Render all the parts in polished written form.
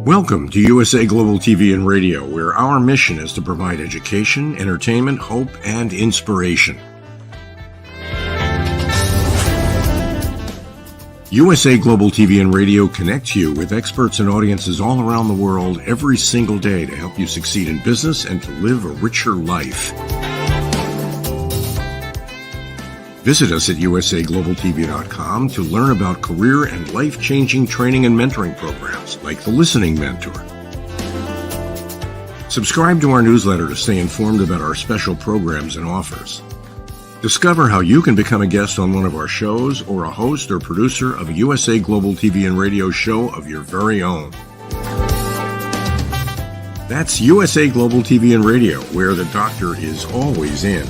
Welcome to USA Global TV and Radio, where our mission is to provide education, entertainment, hope, and inspiration. USA Global TV and Radio connects you with experts and audiences all around the world every single day to help you succeed in business and to live a richer life. Visit us at usaglobaltv.com to learn about career and life-changing training and mentoring programs like the Listening Mentor. Subscribe to our newsletter to stay informed about our special programs and offers. Discover how you can become a guest on one of our shows or a host or producer of a USA Global TV and Radio show of your very own. That's USA Global TV and Radio, where the doctor is always in.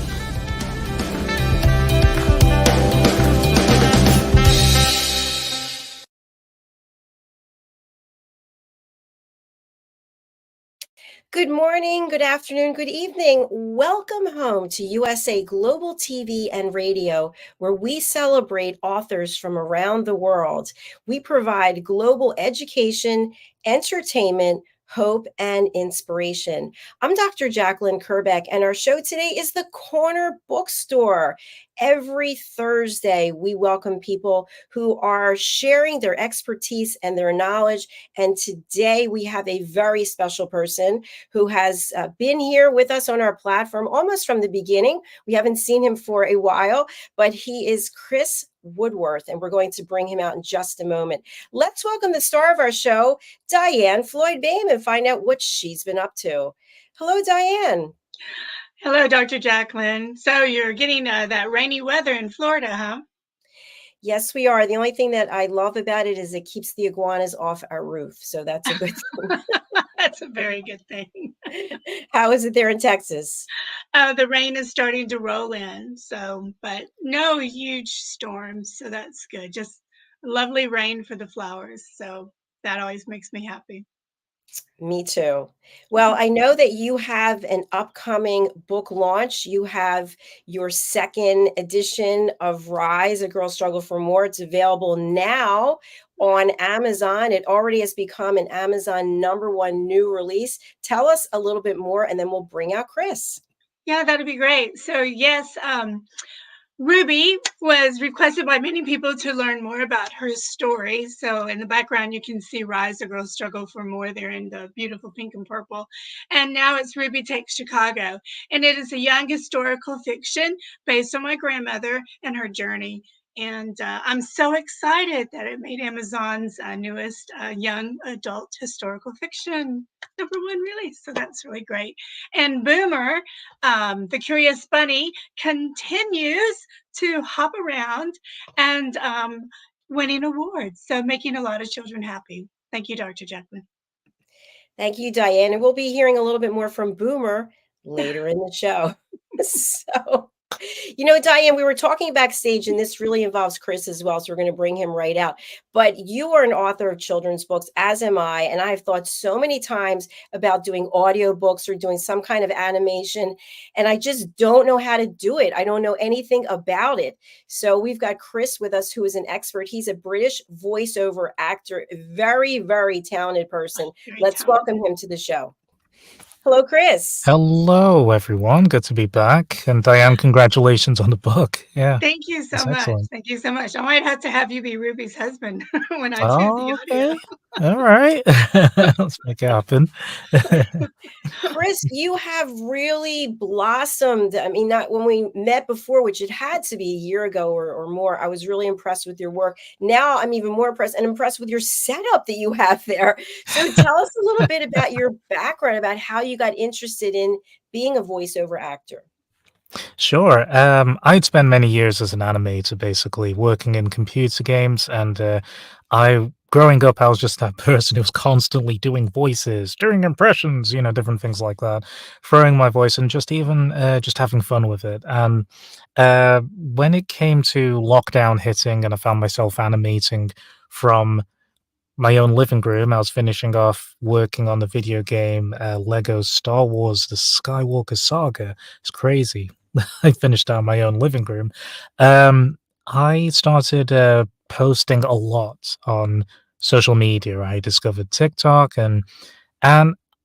Good morning, good afternoon, good evening. Welcome home to USA Global TV and Radio, where we celebrate authors from around the world. We provide global education, entertainment, hope, and inspiration. I'm Dr. Jacqueline Kerbeck, and our show today is the Corner Bookstore. Every Thursday, we welcome people who are sharing their expertise and their knowledge. And today we have a very special person who has been here with us on our platform almost from the beginning. We haven't seen him for a while, but he is Chris Woodworth, and we're going to bring him out in just a moment. Let's welcome the star of our show, DIANN FLOYD, and find out what she's been up to. Hello, DIANN. Hello, Dr. Jacqueline. So you're getting that rainy weather in Florida, huh? Yes, we are. The only thing that I love about it is it keeps the iguanas off our roof. So that's a good thing. That's a very good thing. How is it there in Texas? The rain is starting to roll in, but no huge storms. So that's good. Just lovely rain for the flowers. So that always makes me happy. Me too. Well, I know that you have an upcoming book launch. You have your second edition of Rise, A Girl's Struggle for More. It's available now on Amazon. It already has become an Amazon #1 new release. Tell us a little bit more, and then we'll bring out Chris. Yeah, that'd be great. So yes, Ruby was requested by many people to learn more about her story. So in the background, you can see Rise, A Girl's Struggle for More there in the beautiful pink and purple. And now it's Ruby Takes Chicago. And it is a young historical fiction based on my grandmother and her journey. And I'm so excited that it made Amazon's newest young adult historical fiction #1 release. So that's really great. And Boomer, the Curious Bunny, continues to hop around and winning awards. So making a lot of children happy. Thank you, Dr. Jacqueline. Thank you, DIANN. And we'll be hearing a little bit more from Boomer later in the show. So, you know, DIANN, we were talking backstage, and this really involves Chris as well, so we're going to bring him right out. But you are an author of children's books, as am I, and I've thought so many times about doing audiobooks or doing some kind of animation, and I just don't know how to do it. I don't know anything about it. So we've got Chris with us, who is an expert. He's a British voiceover actor, very, very talented person. Let's welcome him to the show. Hello, Chris. Hello, everyone. Good to be back. And DIANN, congratulations on the book. Yeah. Thank you so much. Excellent. Thank you so much. I might have to have you be Ruby's husband when I do the audio. Okay. All right. Let's make it happen. Chris, you have really blossomed. I mean, not when we met before, which it had to be a year ago or more. I was really impressed with your work. Now I'm even more impressed with your setup that you have there. So tell us a little bit about your background, about how you got interested in being a voiceover actor. Sure. I'd spent many years as an animator, basically working in computer games, and growing up, I was just that person who was constantly doing voices, doing impressions, different things like that, throwing my voice and just having fun with it. And when it came to lockdown hitting, and I found myself animating from my own living room, I was finishing off working on the video game Lego Star Wars: The Skywalker Saga. It's crazy. I finished out my own living room. I started posting a lot on social media. I discovered TikTok, and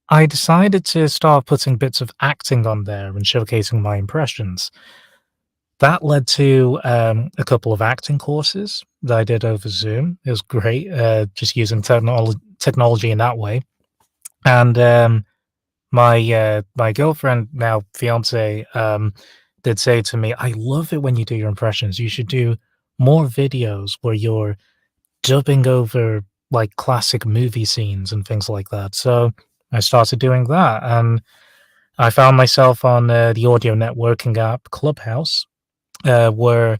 I decided to start putting bits of acting on there and showcasing my impressions. That led to a couple of acting courses that I did over Zoom. It was great, just using technology in that way. And my girlfriend, now fiance, did say to me, "I love it when you do your impressions. You should do more videos where you're dubbing over like classic movie scenes and things like that." So I started doing that, and I found myself on the audio networking app Clubhouse, where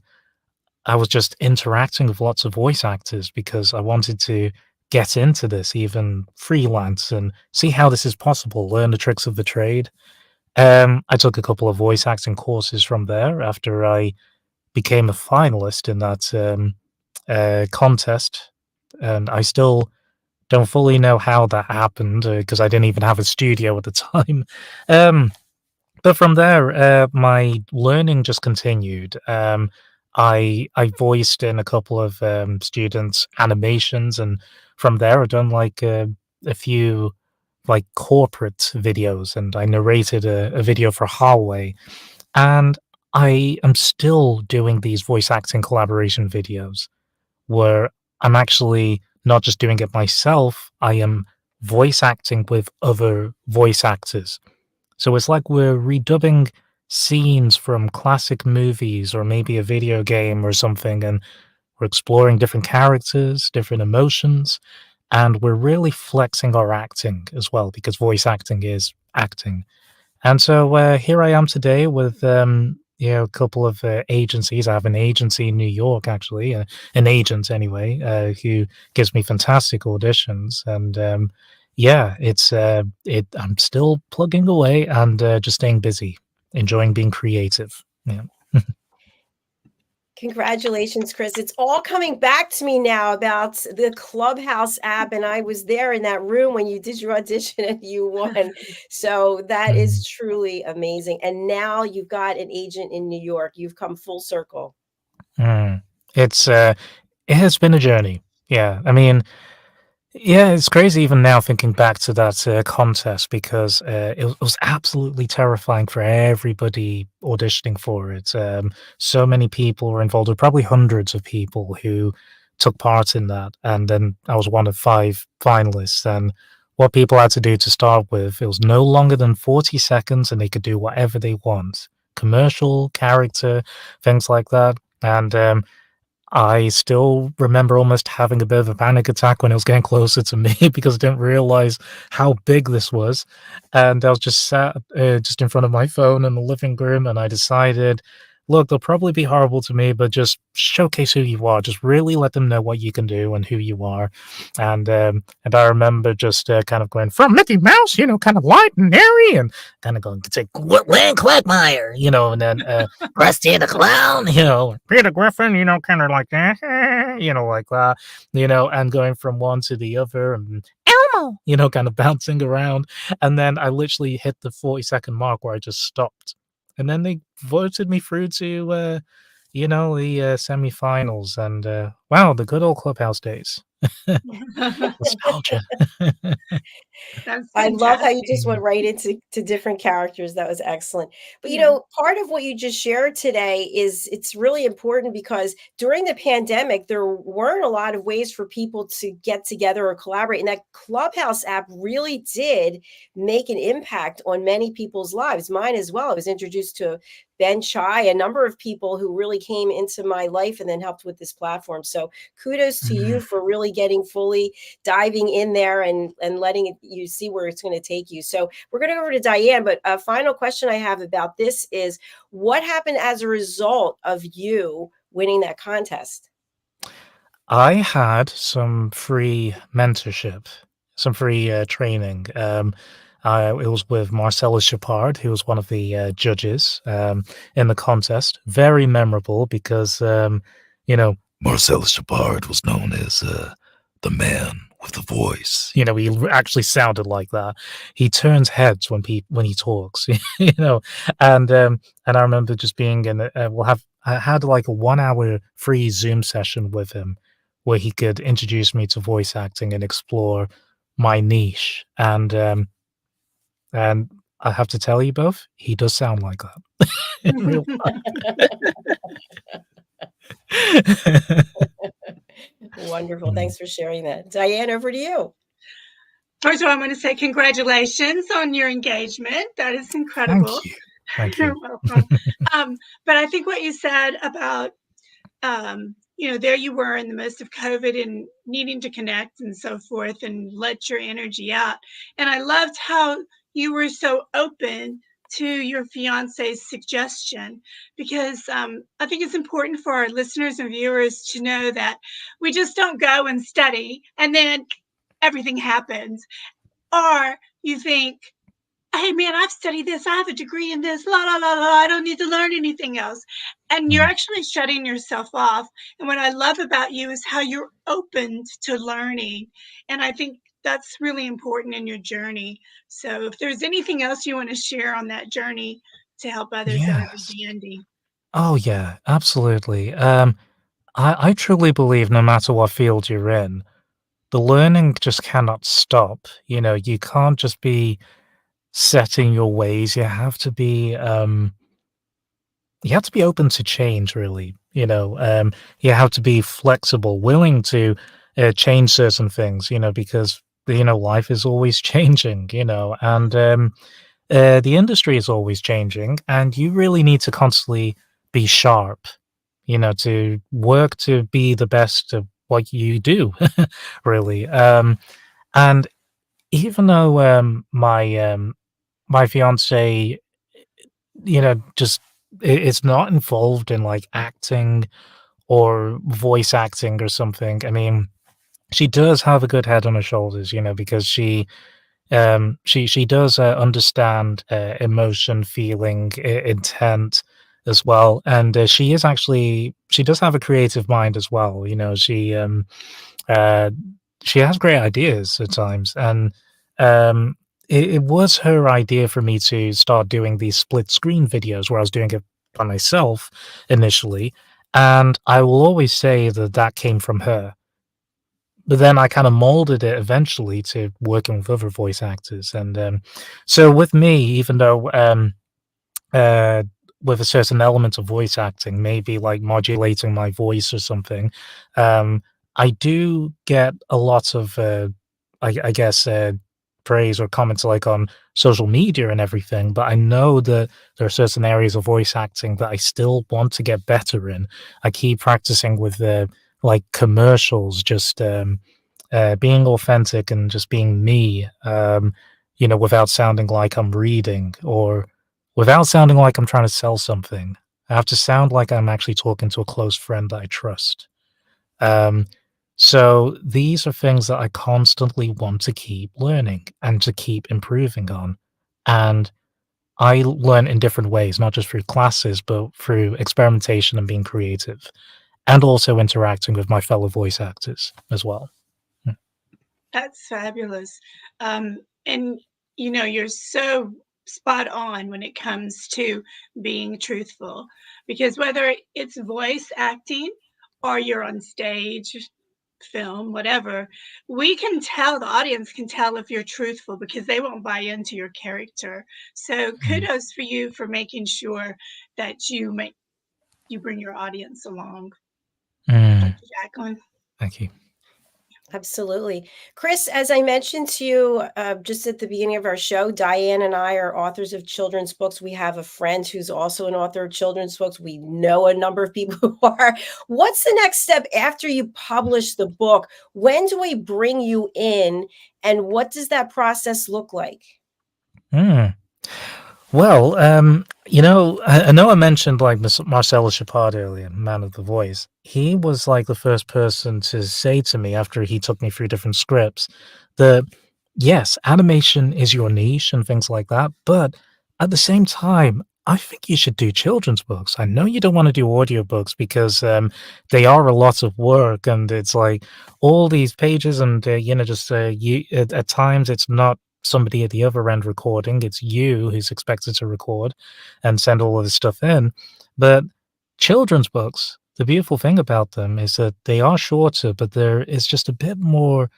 I was just interacting with lots of voice actors because I wanted to get into this, even freelance, and see how this is possible, learn the tricks of the trade. I took a couple of voice acting courses from there after I became a finalist in that contest, and I still don't fully know how that happened because I didn't even have a studio at the time. Um, but from there, my learning just continued. I voiced in a couple of students' animations, and from there, I've done like a few like corporate videos, and I narrated a video for Huawei, and I am still doing these voice acting collaboration videos where I'm actually not just doing it myself, I am voice acting with other voice actors. So it's like we're redubbing scenes from classic movies or maybe a video game or something, and we're exploring different characters, different emotions, and we're really flexing our acting as well because voice acting is acting. And so here I am today with a couple of agencies. I have an agency in New York, actually, an agent anyway, who gives me fantastic auditions. And yeah, I'm still plugging away and just staying busy, enjoying being creative. Yeah. Congratulations, Chris. It's all coming back to me now about the Clubhouse app, and I was there in that room when you did your audition and you won. So that Mm, is truly amazing. And now you've got an agent in New York. You've come full circle. mm. It's it has been a journey. Yeah, I mean, yeah, it's crazy even now thinking back to that contest because it was absolutely terrifying for everybody auditioning for it. So many people were involved, there were probably hundreds of people who took part in that. And then I was one of 5 finalists. And what people had to do to start with, it was no longer than 40 seconds and they could do whatever they want, commercial, character, things like that. And I still remember almost having a bit of a panic attack when it was getting closer to me because I didn't realize how big this was. And I was just sat just in front of my phone in the living room, and I decided, look, they'll probably be horrible to me, but just showcase who you are. Just really let them know what you can do and who you are. And I remember just kind of going from Mickey Mouse, kind of light and airy, and kind of going to say Wayne Quagmire, and then Krusty the Clown, Peter Griffin, kind of like that, like that, and going from one to the other, and Elmo, kind of bouncing around. And then I literally hit the 40-second mark where I just stopped. And then they voted me through to, the semifinals. And wow, the good old Clubhouse days. Nostalgia. That's I love how you just fantastic. went right into different characters. That was excellent. But Yeah. part of what you just shared today is it's really important because during the pandemic, there weren't a lot of ways for people to get together or collaborate. And that Clubhouse app really did make an impact on many people's lives. Mine as well. I was introduced to Ben Chai, a number of people who really came into my life and then helped with this platform. So kudos to you Mhm. for really getting fully diving in there and letting you see where it's going to take you. So we're going to go over to Diane, but a final question I have about this is what happened as a result of you winning that contest? I had some free mentorship, some free training. It was with Marcellus Shepard, who was one of the judges in the contest. Very memorable because, Marcellus Shepard was known as the man with the voice. Actually sounded like that. He turns heads when he talks. And I remember just being in. I had like a 1 hour free Zoom session with him where he could introduce me to voice acting and explore my niche. And I have to tell you both, he does sound like that in real life. Wonderful. Thanks for sharing that. Diane, over to you. First of all, I'm going to say congratulations on your engagement. That is incredible. Thank you. Thank You're you. welcome. But I think what you said about, there you were in the midst of COVID and needing to connect and so forth and let your energy out. And I loved how you were so open to your fiance's suggestion, because I think it's important for our listeners and viewers to know that we just don't go and study and then everything happens. Or you think, hey man, I've studied this, I have a degree in this, la la la la, I don't need to learn anything else. And you're actually shutting yourself off. And what I love about you is how you're open to learning. And I think that's really important in your journey. So if there's anything else you want to share on that journey to help others, that would Yes. be dandy. Oh, yeah, absolutely. I truly believe no matter what field you're in, the learning just cannot stop. You can't just be set in your ways. You have to be open to change, really. You have to be flexible, willing to change certain things, because, life is always changing, and the industry is always changing, and you really need to constantly be sharp, to work to be the best of what you do, really. And even though my fiance, just it's not involved in like acting or voice acting or something. I mean, she does have a good head on her shoulders, because she does understand emotion, feeling, intent as well, and she does have a creative mind as well. Uh, she has great ideas at times, and it was her idea for me to start doing these split screen videos where I was doing it by myself initially, and I will always say that that came from her. But then I kinda molded it eventually to working with other voice actors, and, so with me, even though, uh, with a certain element of voice acting, maybe like modulating my voice or something, um, I do get a lot of, I guess, praise or comments like on social media and everything, but I know that there are certain areas of voice acting that I still want to get better in. I keep practicing with, like, commercials, just, being authentic and just being me, without sounding like I'm reading or without sounding like I'm trying to sell something. I have to sound like I'm actually talking to a close friend that I trust. Um, so these are things that I constantly want to keep learning and to keep improving on. And I learn in different ways, not just through classes, but through experimentation and being creative, and also interacting with my fellow voice actors as well. That's fabulous. And you're so spot on when it comes to being truthful, because whether it's voice acting or you're on stage, film, whatever, we can tell, the audience can tell if you're truthful because they won't buy into your character. So kudos for you for making sure that you bring your audience along. Dr. Jacqueline. Thank you. Absolutely. Chris, as I mentioned to you just at the beginning of our show, Diane and I are authors of children's books. We have a friend who's also an author of children's books. We know a number of people who are. What's the next step after you publish the book? When do we bring you in, and what does that process look like? Well, I know I mentioned like Marcelo Shepard earlier, Man of the Voice. He was like the first person to say to me after he took me through different scripts that yes, animation is your niche and things like that, but at the same time, I think you should do children's books. I know you don't want to do audiobooks because they are a lot of work and it's like all these pages and just at times it's not somebody at the other end recording. It's you who's expected to record and send all of this stuff in. But children's books the beautiful thing about them is that they are shorter, but there is just a bit more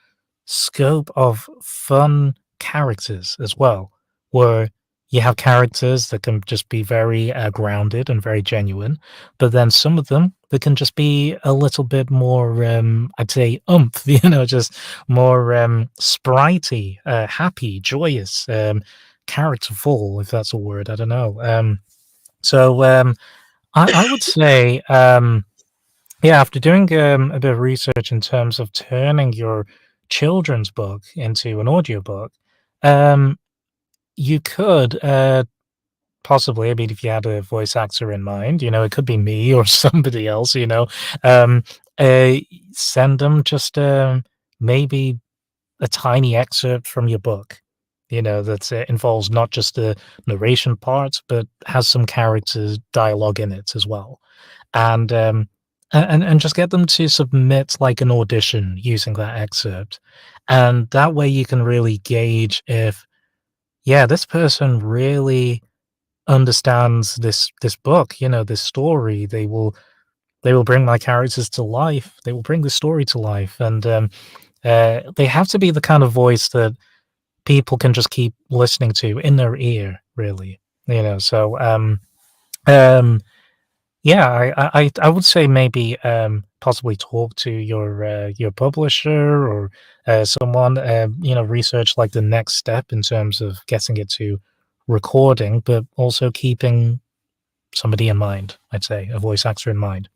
scope of fun characters as well, where you have characters that can just be very grounded and very genuine, but then some of them that can just be a little bit more, I'd say, just more spritey, happy, joyous, characterful, if that's a word. I don't know. I would say, yeah, after doing a bit of research in terms of turning your children's book into an audiobook, um, you could possibly, I mean, if you had a voice actor in mind, it could be me or somebody else, um, uh, send them just maybe a tiny excerpt from your book, that involves not just the narration part, but has some characters' dialogue in it as well, and just get them to submit like an audition using that excerpt, and that way you can really gauge if, yeah, this person really understands this book, this story. They will bring my characters to life. They will bring the story to life, and they have to be the kind of voice that people can just keep listening to in their ear, really. So um, yeah, I would say maybe possibly talk to your publisher or someone, research like the next step in terms of getting it to recording, but also keeping somebody in mind. I'd say a voice actor in mind.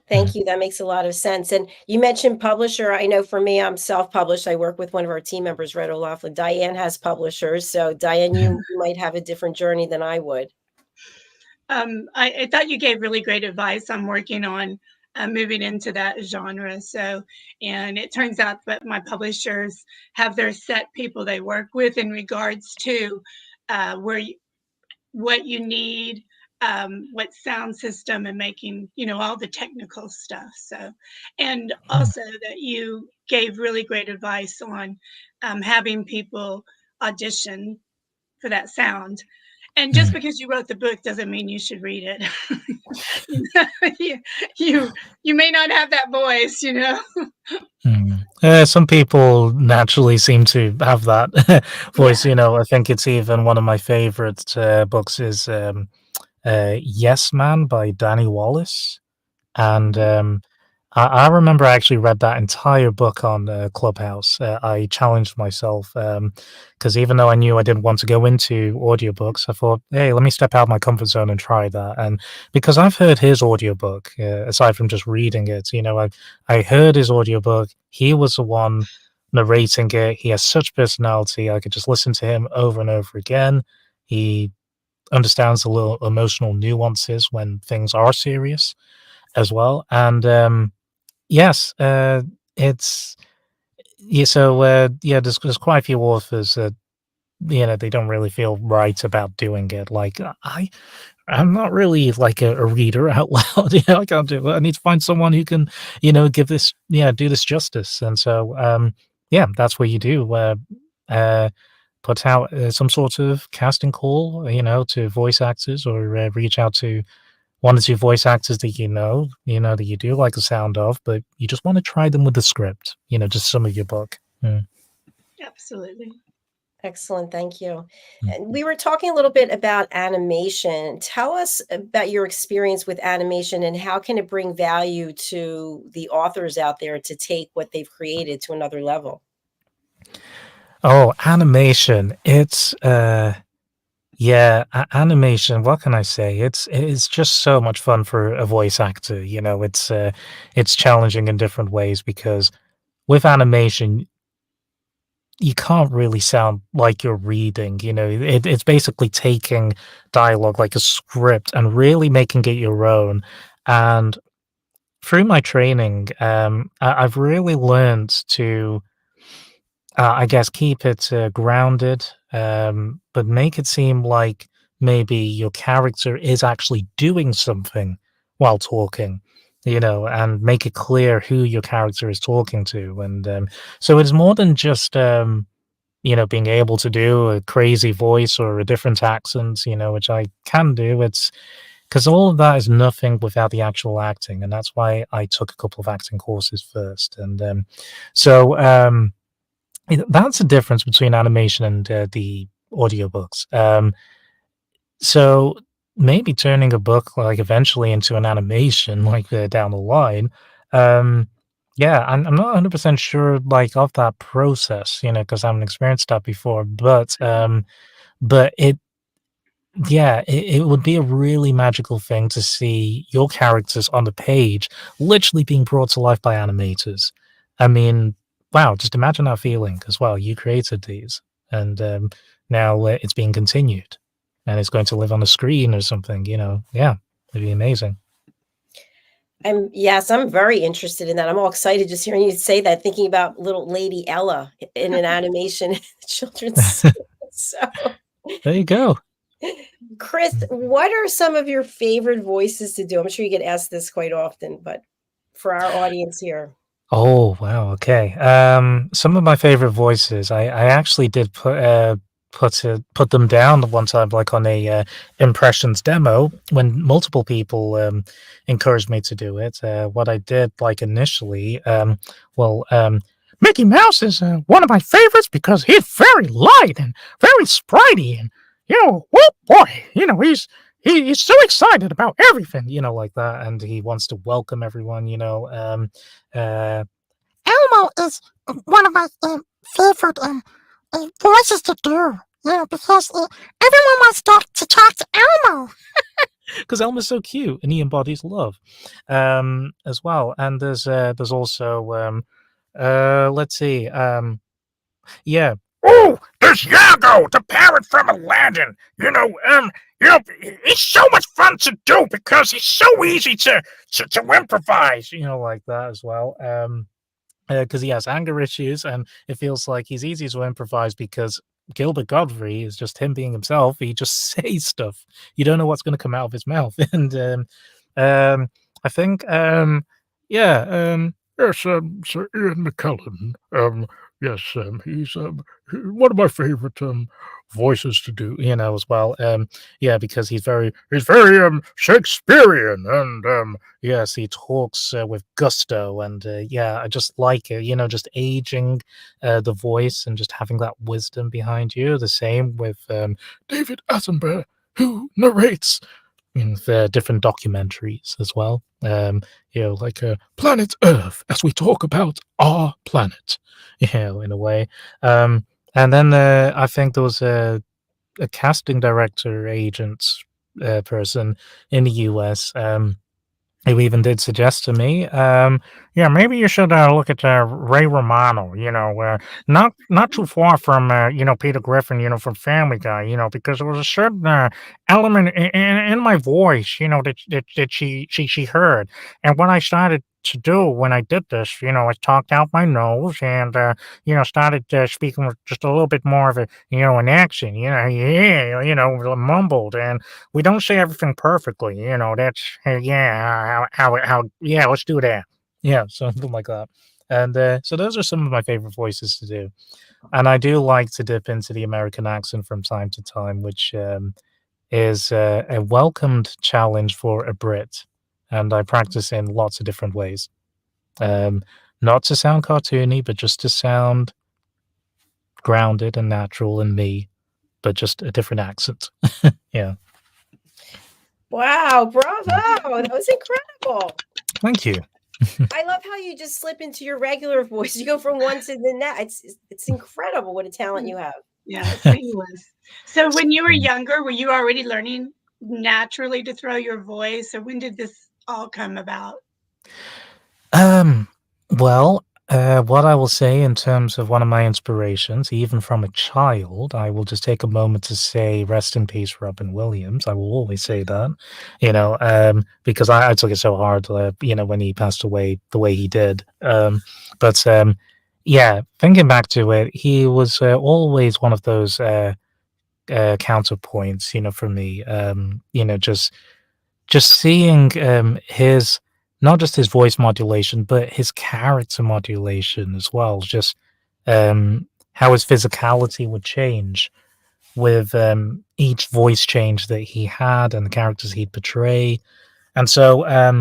Thank you. That makes a lot of sense. And you mentioned publisher. I know for me, I'm self-published. I work with one of our team members, Red O'Laughlin. DIANN has publishers. So DIANN, you might have a different journey than I would. I thought you gave really great advice. I'm working on moving into that genre. And it turns out that my publishers have their set people they work with in regards to what you need, what sound system, and making, all the technical stuff. And also that you gave really great advice on having people audition for that sound. And just because you wrote the book doesn't mean you should read it. you may not have that voice, Some people naturally seem to have that voice. Yeah. I think it's even one of my favorite books is Yes Man by Danny Wallace. And I remember I actually read that entire book on Clubhouse. I challenged myself because even though I knew I didn't want to go into audiobooks, I thought, hey, let me step out of my comfort zone and try that. And because I've heard his audiobook, aside from just reading it, I heard his audiobook. He was the one narrating it. He has such personality. I could just listen to him over and over again. He understands the little emotional nuances when things are serious as well. And yes, it's yeah. So yeah, there's quite a few authors that they don't really feel right about doing it. Like I'm not really like a reader out loud. I can't do it. I need to find someone who can give this do this justice. And so yeah, that's what you do. Put out some sort of casting call, to voice actors, or reach out to one or two voice actors that that you do like the sound of, but you just want to try them with the script, just some of your book. Absolutely. Excellent. Thank you. And we were talking a little bit about animation. Tell us about your experience with animation and how can it bring value to the authors out there to take what they've created to another level? Oh, animation. It's yeah, animation. What can I say? It's just so much fun for a voice actor. It's challenging in different ways because with animation, you can't really sound like you're reading. It's basically taking dialogue like a script and really making it your own. And through my training, I've really learned to I guess keep it grounded, but make it seem like maybe your character is actually doing something while talking, and make it clear who your character is talking to. And so it's more than just, being able to do a crazy voice or a different accent, which I can do. It's because all of that is nothing without the actual acting, and that's why I took a couple of acting courses first. And so that's the difference between animation and the audiobooks. So maybe turning a book like eventually into an animation, like down the line. Yeah, I'm not 100% sure like of that process, because I haven't experienced that before. But yeah, it would be a really magical thing to see your characters on the page literally being brought to life by animators. I mean, wow, just imagine that feeling as well. You created these, and now it's being continued, and it's going to live on a screen or something, Yeah, it'd be amazing. Yes, I'm very interested in that. I'm all excited just hearing you say that, thinking about little Lady Ella in an animation children's. So, There you go. Chris, what are some of your favorite voices to do? I'm sure you get asked this quite often, but for our audience here. Oh, wow, okay. Some of my favorite voices, I actually did put them down the one time, like on a impressions demo when multiple people encouraged me to do it. What I did, like initially, Mickey Mouse is one of my favorites because he's very light and very sprightly, and oh boy, he's so excited about everything, like that, and he wants to welcome everyone, Elmo is one of my favorite voices to do. Yeah, because everyone wants to talk to Elmo. because Elmo's so cute and he embodies love, as well. And there's also let's see, yeah. Oh, there's Yago, the parrot from Aladdin. It's so much fun to do because he's so easy to improvise. Like that as well. Because he has anger issues, and it feels like he's easy to improvise because Gilbert Godfrey is just him being himself. He just says stuff. You don't know what's going to come out of his mouth. And I think, Yes, Sir Ian McKellen. Yes, he's one of my favorite voices to do. as well. Yeah, because he's very Shakespearean, and yes, he talks with gusto, and yeah, I just like it. Just aging the voice and just having that wisdom behind you. The same with David Attenborough, who narrates in the different documentaries as well. Like Planet Earth, as we talk about our planet. in a way. And then I think there was a casting director agent person in the US who even did suggest to me, yeah, maybe you should look at Ray Romano, not too far from, Peter Griffin, from Family Guy, because there was a certain element in my voice, that she heard. And what I started to do when I did this, I talked out my nose and, started speaking with just a little bit more of an accent, mumbled. And we don't say everything perfectly, that's, yeah, yeah, let's do that. Yeah, something like that. And so those are some of my favorite voices to do. And I do like to dip into the American accent from time to time, which is a welcomed challenge for a Brit. And I practice in lots of different ways. Not to sound cartoony, but just to sound grounded and natural and me, but just a different accent. Yeah. Wow, bravo. That was incredible. Thank you. I love how you just slip into your regular voice. You go from one to the next. It's incredible what a talent you have. Yeah, seamless. So when you were younger, were you already learning naturally to throw your voice, or when did this all come about? Well, what I will say in terms of one of my inspirations, even from a child, I will just take a moment to say rest in peace, Robin Williams. I will always say that, because I took it so hard, when he passed away the way he did. But yeah, thinking back to it, he was always one of those counterpoints, for me. Just seeing his not just his voice modulation, but his character modulation as well. Just how his physicality would change with each voice change that he had and the characters he'd portray. And so I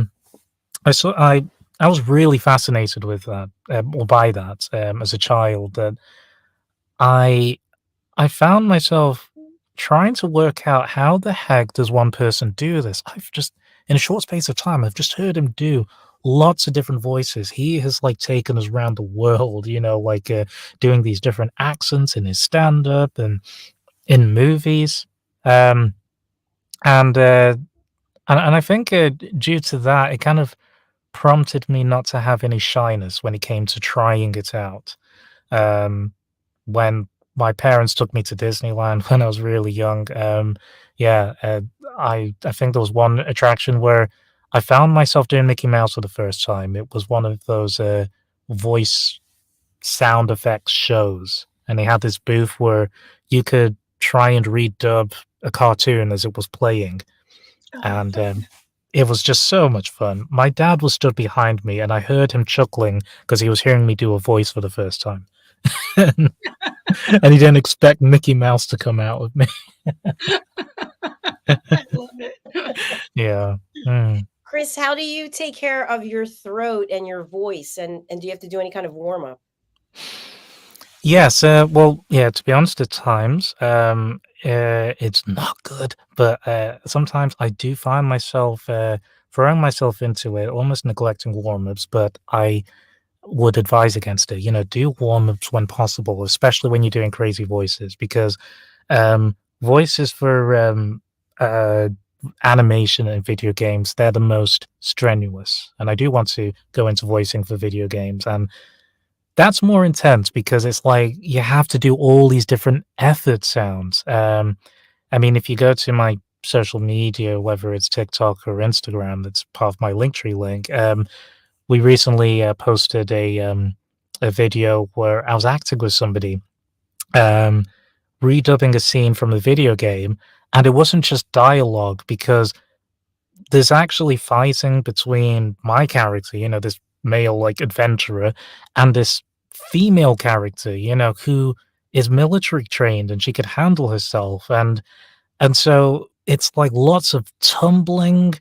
was really fascinated with that, or by that, as a child. That I I found myself trying to work out how the heck does one person do this? I've just in a short space of time, I've just heard him do lots of different voices. He has like taken us around the world, like doing these different accents in his stand-up and in movies. Um, and I think due to that, it kind of prompted me not to have any shyness when it came to trying it out. Um, when my parents took me to Disneyland when I was really young, yeah, I think there was one attraction where I found myself doing Mickey Mouse for the first time. It was one of those voice sound effects shows, and they had this booth where you could try and redub a cartoon as it was playing, Oh, and fun. it was just so much fun. My dad was stood behind me, and I heard him chuckling because he was hearing me do a voice for the first time. And he didn't expect Mickey Mouse to come out of me. I love it. Yeah. Mm. Chris, how do you take care of your throat and your voice? And do you have to do any kind of warm up? Yes, well, yeah, to be honest, at times, it's not good, but sometimes I do find myself throwing myself into it, almost neglecting warm-ups, but I would advise against it. Do warm-ups when possible, especially when you're doing crazy voices, because voices for animation and video games, they're the most strenuous. And I do want to go into voicing for video games, and that's more intense because it's like you have to do all these different effort sounds. I mean, if you go to my social media, whether it's TikTok or Instagram, that's part of my Linktree link. We recently posted a video where I was acting with somebody, um, redubbing a scene from a video game, and it wasn't just dialogue because there's actually fighting between my character, this male like adventurer, and this female character, who is military trained and she could handle herself, and so it's like lots of tumbling.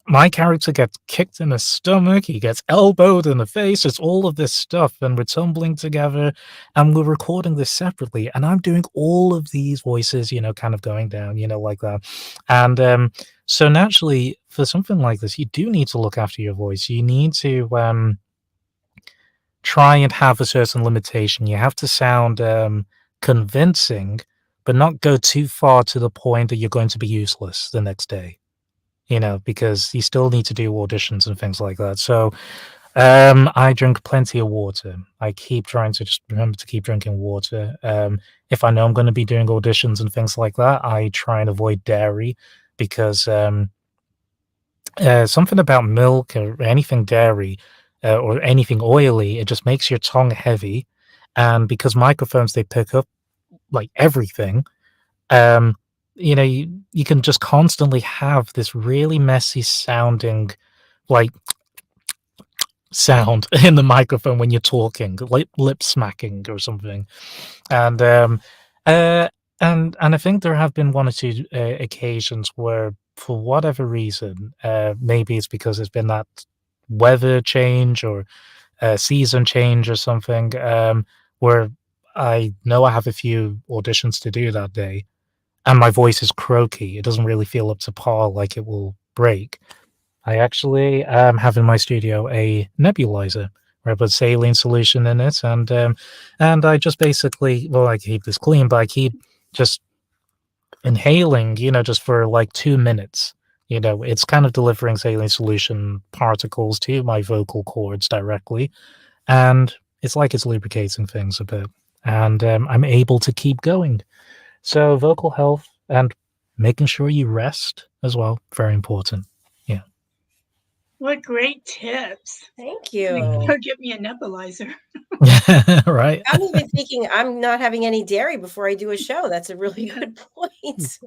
My character gets kicked in the stomach, he gets elbowed in the face, it's all of this stuff, and we're tumbling together, and we're recording this separately, and I'm doing all of these voices, kind of going down, like that. And, so naturally, for something like this, you do need to look after your voice. You need to, try and have a certain limitation. You have to sound, convincing, but not go too far to the point that you're going to be useless the next day. Because you still need to do auditions and things like that. So, I drink plenty of water. I keep trying to just remember to keep drinking water. If I know I'm going to be doing auditions and things like that, I try and avoid dairy because something about milk or anything dairy or anything oily, it just makes your tongue heavy. And because microphones, they pick up like everything, um, you can just constantly have this really messy sounding, like, sound in the microphone when you're talking, like lip smacking or something. And uh, and I think there have been one or two occasions where, for whatever reason, maybe it's because there's been that weather change or season change or something, where I know I have a few auditions to do that day and my voice is croaky. It doesn't really feel up to par, like it will break. I actually have in my studio a nebulizer where I put saline solution in it, and I just basically, well, I keep this clean, but I keep just inhaling, just for like 2 minutes. It's kind of delivering saline solution particles to my vocal cords directly, and it's like it's lubricating things a bit, and I'm able to keep going. So vocal health and making sure you rest as well, very important. Yeah. What great tips. Thank I'm gonna you. go get me a nebulizer. Right. I'm even thinking I'm not having any dairy before I do a show. That's a really good point.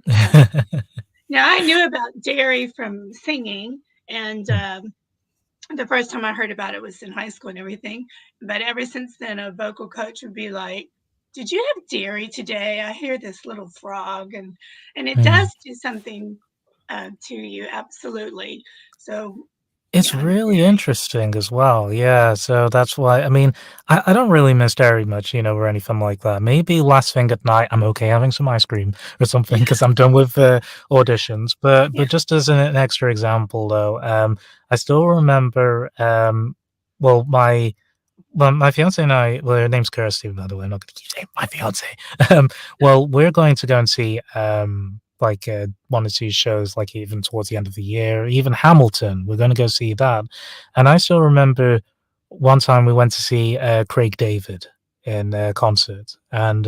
Now, I knew about dairy from singing, and the first time I heard about it was in high school and everything. But ever since then, a vocal coach would be like, did you have dairy today? I hear this little frog, and it Mm. does do something to you, absolutely. So It's yeah, really dairy. interesting as well, yeah, so that's why I mean, I don't really miss dairy much, or anything like that. Maybe last thing at night, I'm okay having some ice cream or something because 'cause I'm done with, auditions, Yeah. but just as an extra example, though, I still remember, well, my fiance and I, well, her name's Kirsty, by the way. I'm not going to keep saying my fiance. Well, we're going to go and see like one or two shows, like even towards the end of the year, even Hamilton. We're going to go see that, and I still remember one time we went to see Craig David in concert, and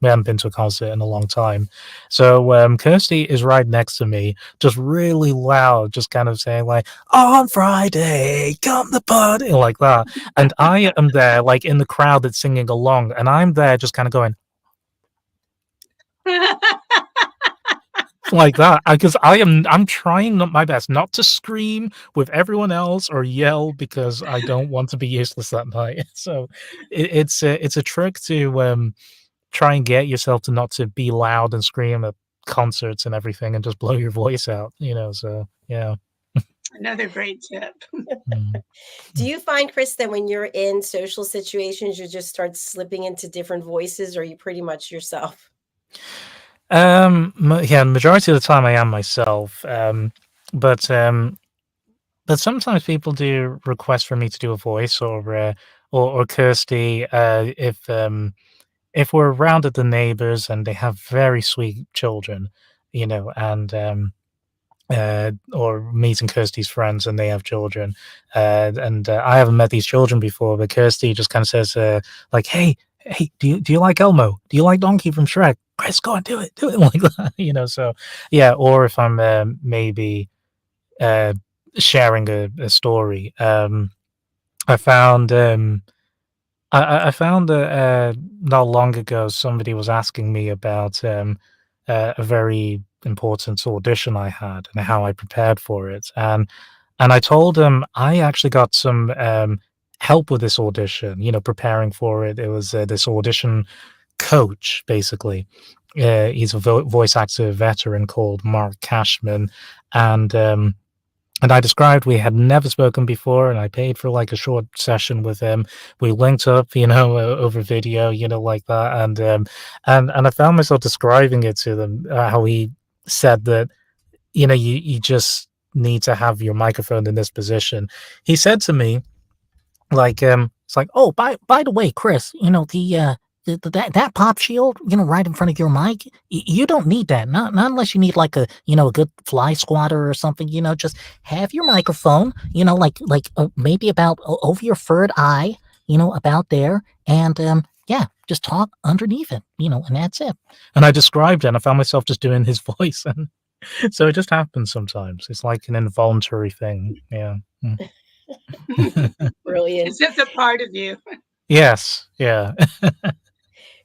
we hadn't been to a concert in a long time. So Kirsty is right next to me, just really loud, just kind of saying like, "On Friday, come the party," like that. And I am there, like, in the crowd that's singing along, and I'm there just kinda going like that, because I'm trying not my best not to scream with everyone else or yell because I don't want to be useless that night. So, it's a trick to, try and get yourself to not to be loud and scream at concerts and everything and just blow your voice out, so, yeah. Another great tip. Mm. Do you find, Chris, that when you're in social situations, you just start slipping into different voices, or are you pretty much yourself? Yeah, majority of the time I am myself, but, um but sometimes people do request for me to do a voice or Kirsty, if we're around at the neighbors and they have very sweet children, and, or meeting Kirsty's friends and they have children, and, I haven't met these children before, but Kirsty just kinda says, like, "Hey, do you like Elmo? Do you like Donkey from Shrek? Chris, go on, do it," like that, so, yeah, or if I'm, maybe uh, sharing a story. I found I found that not long ago somebody was asking me about a very important audition I had and how I prepared for it, and I told them I actually got some help with this audition. Preparing for it. It was this audition coach basically. He's a voice actor veteran called Mark Cashman, and and I described we had never spoken before, and I paid for like a short session with him. We linked up, over video, like that, and I found myself describing it to them, how he said that you just need to have your microphone in this position. He said to me, like, it's like, "Oh, by the way, Chris, that pop shield, right in front of your mic, you don't need that. Not unless you need like a good fly swatter or something. Just have your microphone, maybe about over your third eye, about there, and yeah, just talk underneath it, and that's it." And I described it, and I found myself just doing his voice, and so it just happens sometimes. It's like an involuntary thing. Yeah. Mm. Brilliant. It's just a part of you. Yes. Yeah.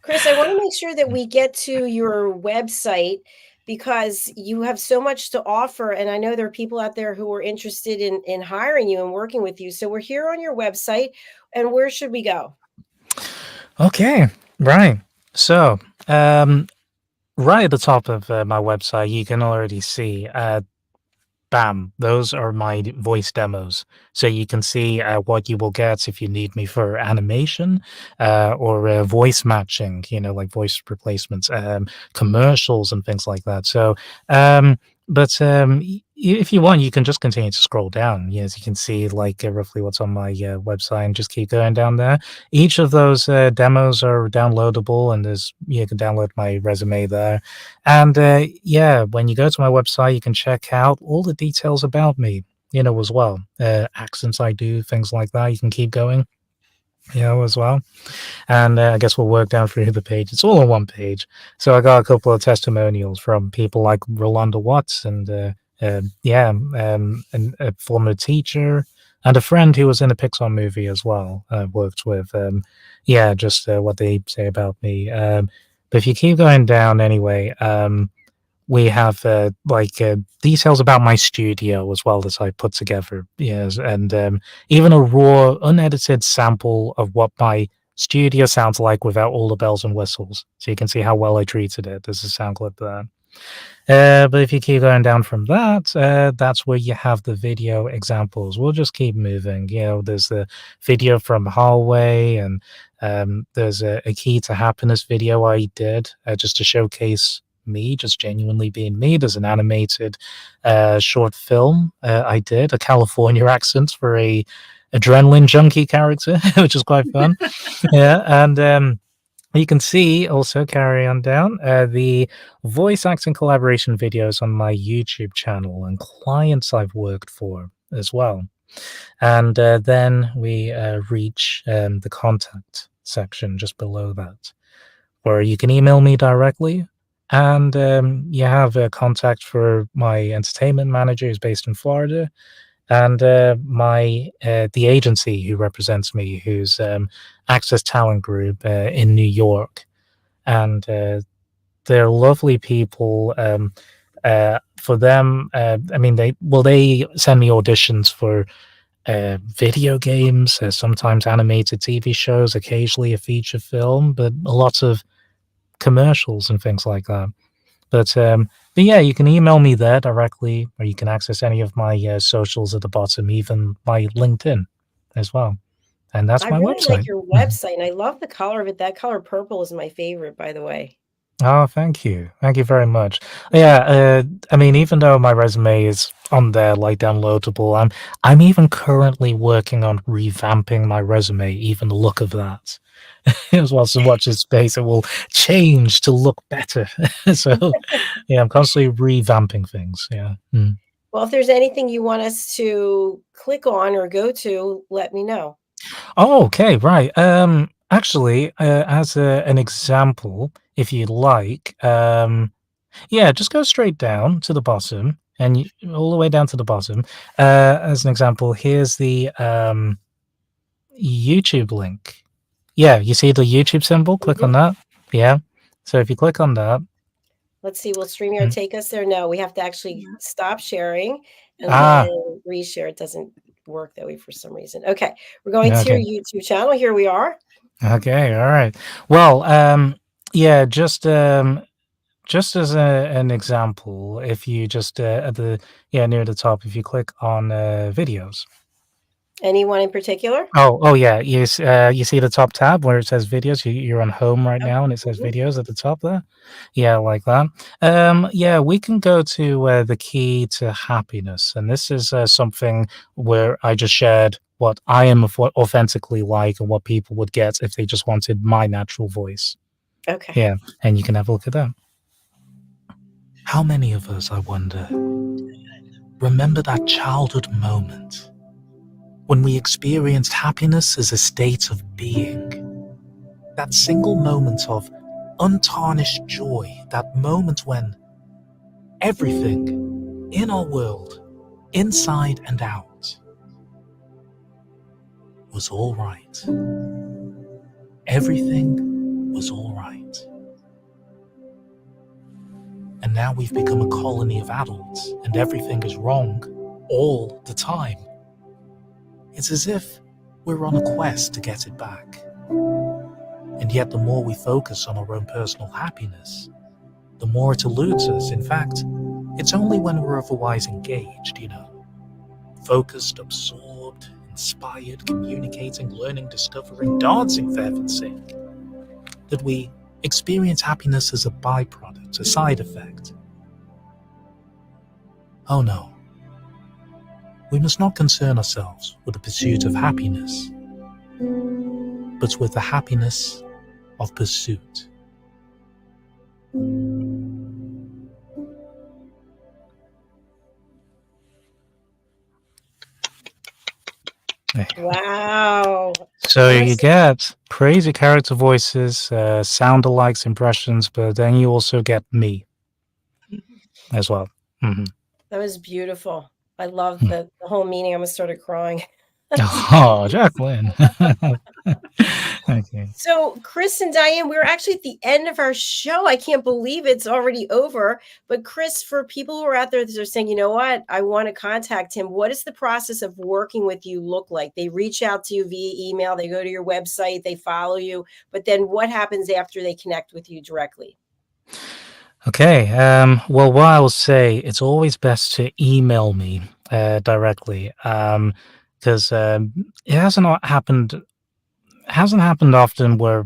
Chris, I want to make sure that we get to your website because you have so much to offer. And I know there are people out there who are interested in hiring you and working with you. So we're here on your website. And where should we go? Okay, right. So, right at the top of my website, you can already see, bam, those are my voice demos. So you can see what you will get if you need me for animation or voice matching, like voice replacements, commercials, and things like that. So, but if you want, you can just continue to scroll down. As you can see, like roughly what's on my website, and just keep going down there. Each of those demos are downloadable, and you can download my resume there. And yeah, when you go to my website, you can check out all the details about me, as well. Accents I do, things like that. You can keep going, as well. And I guess we'll work down through the page. It's all on one page. So I got a couple of testimonials from people like Rolanda Watts and yeah, and a former teacher and a friend who was in a Pixar movie as well. Worked with, yeah, just what they say about me. But if you keep going down anyway, we have details about my studio as well that I put together. Yes, and even a raw, unedited sample of what my studio sounds like without all the bells and whistles. So you can see how well I treated it. There's a sound clip there. But if you keep going down from that, that's where you have the video examples. We'll just keep moving. There's the video from hallway, and there's a key to happiness video I did just to showcase me, just genuinely being me. There's an animated short film I did, a California accent for a adrenaline junkie character, which is quite fun. Yeah, and you can see also, carry on down, the voice acting collaboration videos on my YouTube channel and clients I've worked for as well. And then we reach the contact section just below that, where you can email me directly. And you have a contact for my entertainment manager who's based in Florida, and the agency who represents me, who's Access Talent Group in New York. And they're lovely people. For them, I mean, they send me auditions for video games, sometimes animated TV shows, occasionally a feature film, but lots of commercials and things like that. But yeah, you can email me there directly, or you can access any of my socials at the bottom, even my LinkedIn as well. And that's I my really website. like your website, and I love the color of it. That color purple is my favorite, by the way. Oh, thank you. Thank you very much. Yeah, I mean, even though my resume is on there, like downloadable, I'm even currently working on revamping my resume, even the look of that. As well, so watch this space, it will change to look better. So yeah, I'm constantly revamping things. Yeah. Well, if there's anything you want us to click on or go to, let me know. Oh, okay, right. Actually, as an example, if you'd like, yeah, just go straight down to the bottom, and all the way down to the bottom. As an example, here's the YouTube link. Yeah, you see the YouTube symbol? Click on that. Yeah. So if you click on that. Let's see, will StreamYard take us there? No, we have to actually stop sharing and then reshare. It doesn't work that way for some reason. Okay, we're going to your YouTube channel. Here we are. Okay, all right. Well, yeah, just as an example, if you just at the near the top, if you click on videos. Anyone in particular? Oh yeah, you see the top tab where it says videos. You're on home right now, and it says videos at the top there. Yeah, like that. Yeah, we can go to the key to happiness, and this is something where I just shared what I am authentically like and what people would get if they just wanted my natural voice. Okay. Yeah, and you can have a look at that. How many of us, I wonder, remember that childhood moment when we experienced happiness as a state of being? That single moment of untarnished joy, that moment when everything in our world, inside and out, was all right. Everything was all right. And now we've become a colony of adults, and everything is wrong all the time. It's as if we're on a quest to get it back. And yet the more we focus on our own personal happiness, the more it eludes us. In fact, it's only when we're otherwise engaged, focused, absorbed, inspired, communicating, learning, discovering, dancing, for heaven's sake, that we experience happiness as a byproduct, a side effect. Oh no. We must not concern ourselves with the pursuit of happiness, but with the happiness of pursuit. Wow. So you get crazy character voices, sound alikes, impressions, but then you also get me as well. Mm-hmm. That was beautiful. I love the whole meaning. I almost started crying. Oh, Jacqueline. Okay. So, Chris and Diane, we're actually at the end of our show. I can't believe it's already over. But, Chris, for people who are out there that are saying, you know what, I want to contact him, what does the process of working with you look like? They reach out to you via email, they go to your website, they follow you. But then what happens after they connect with you directly? Okay. Well, what I will say, it's always best to email me directly, because it hasn't happened often where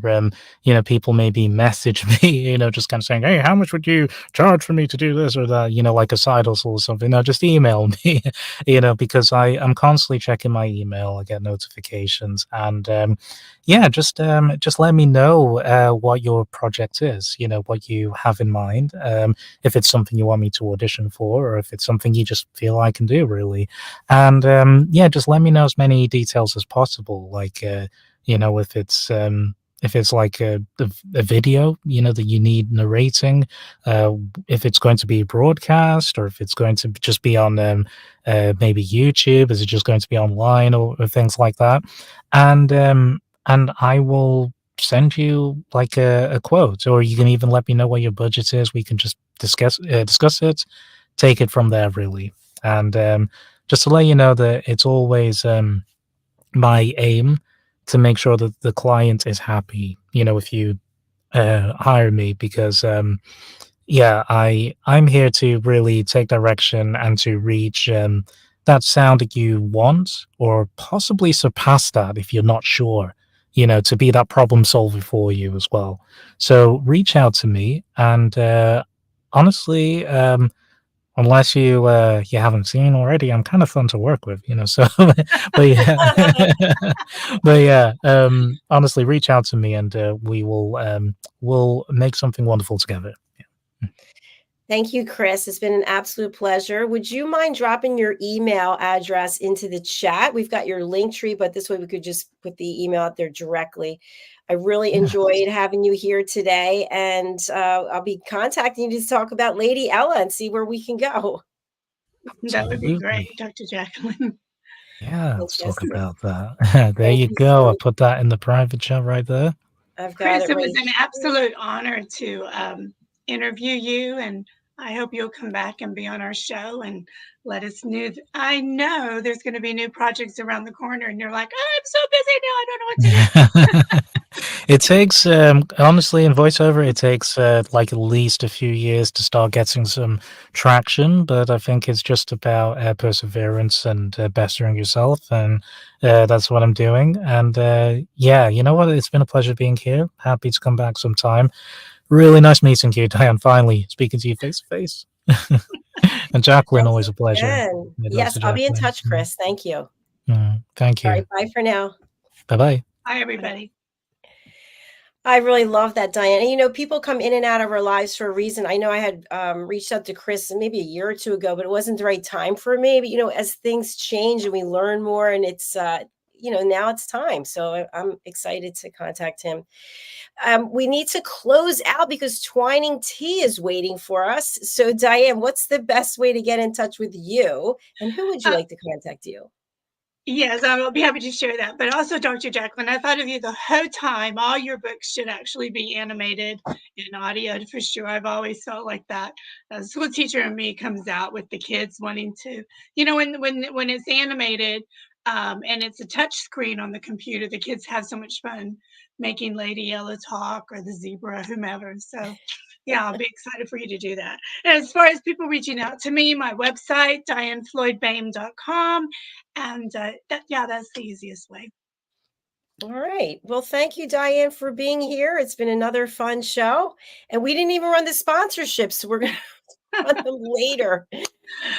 people maybe message me, just kind of saying, hey, how much would you charge for me to do this or that, like a side hustle or something. No, just email me. Because I'm constantly checking my email. I get notifications, and just let me know what your project is, what you have in mind, if it's something you want me to audition for, or if it's something you just feel I can do, really. And just let me know as many details as possible, like if it's like a video, that you need narrating, if it's going to be broadcast, or if it's going to just be on maybe YouTube, is it just going to be online, or things like that, and I will send you like a quote, or you can even let me know what your budget is. We can just discuss it, take it from there, really. And just to let you know that it's always my aim to make sure that the client is happy, if you hire me, because I'm here to really take direction and to reach that sound that you want, or possibly surpass that if you're not sure, to be that problem solver for you as well. So reach out to me, and honestly, unless you haven't seen already, I'm kind of fun to work with, so but yeah. But yeah, honestly, reach out to me, and we'll make something wonderful together. Yeah. Thank you, Chris. It's been an absolute pleasure. Would you mind dropping your email address into the chat? We've got your link tree, but this way we could just put the email out there directly. I really Yeah. enjoyed having you here today, and I'll be contacting you to talk about Lady Ella and see where we can go. That would be great, Absolutely. Dr. Jacqueline. Yeah, let's talk Fantastic. about that. There Thank you you go. I so put that in the private chat right there. I've got Chris, it it right was an here. absolute honor to interview you, and I hope you'll come back and be on our show and let us know. I know there's going to be new projects around the corner, and you're like, oh, I'm so busy now, I don't know what to do. It takes, honestly, in voiceover, it takes like at least a few years to start getting some traction. But I think it's just about perseverance and bettering yourself, and that's what I'm doing. And yeah, you know what? It's been a pleasure being here. Happy to come back sometime. Really nice meeting you, Diane. Finally speaking to you face to face. And Jacqueline, Thank always you a pleasure. again. Yeah, Yes, Dr. I'll be in Jacqueline. touch, Chris. Thank you. Thank All you. right, bye for now. Bye bye. Hi, Bye. everybody. I really love that, Diane. And people come in and out of our lives for a reason. I know I had reached out to Chris maybe a year or two ago, but it wasn't the right time for me. But as things change and we learn more, and it's now it's time. So I'm excited to contact him. We need to close out because Twining Tea is waiting for us. So Diane, what's the best way to get in touch with you? And who would you like to contact you? Yes, I'll be happy to share that. But also, Dr. Jacqueline, I thought of you the whole time. All your books should actually be animated in audio for sure. I've always felt like that. A school teacher in me comes out with the kids wanting to, when it's animated and it's a touch screen on the computer, the kids have so much fun making Lady Ella talk, or the zebra, whomever. So yeah, I'll be excited for you to do that. And as far as people reaching out to me, my website, DIANNFLOYDBOEHM. And that's the easiest way. All right. Well, thank you, Diane, for being here. It's been another fun show. And we didn't even run the sponsorships, so we're going to run them later.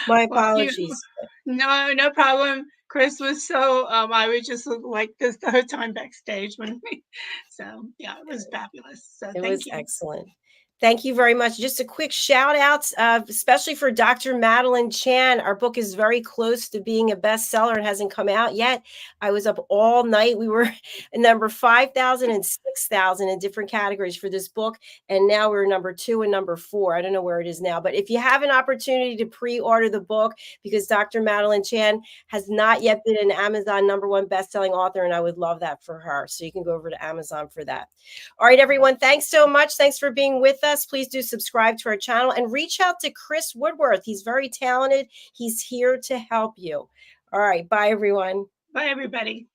My Well, apologies. no problem. Chris was so, I was just like this the whole time backstage so yeah, it was fabulous. So It thank was you. excellent. Thank you very much. Just a quick shout out, especially for Dr. Madeline Chan. Our book is very close to being a bestseller. It hasn't come out yet. I was up all night. We were number 5,000 and 6,000 in different categories for this book. And now we're number 2 and number 4. I don't know where it is now. But if you have an opportunity to pre-order the book, because Dr. Madeline Chan has not yet been an Amazon #1 bestselling author, and I would love that for her. So you can go over to Amazon for that. All right, everyone. Thanks so much. Thanks for being with us. Please do subscribe to our channel and reach out to Chris Woodworth. He's very talented. He's here to help you. All right. Bye, everyone. Bye, everybody.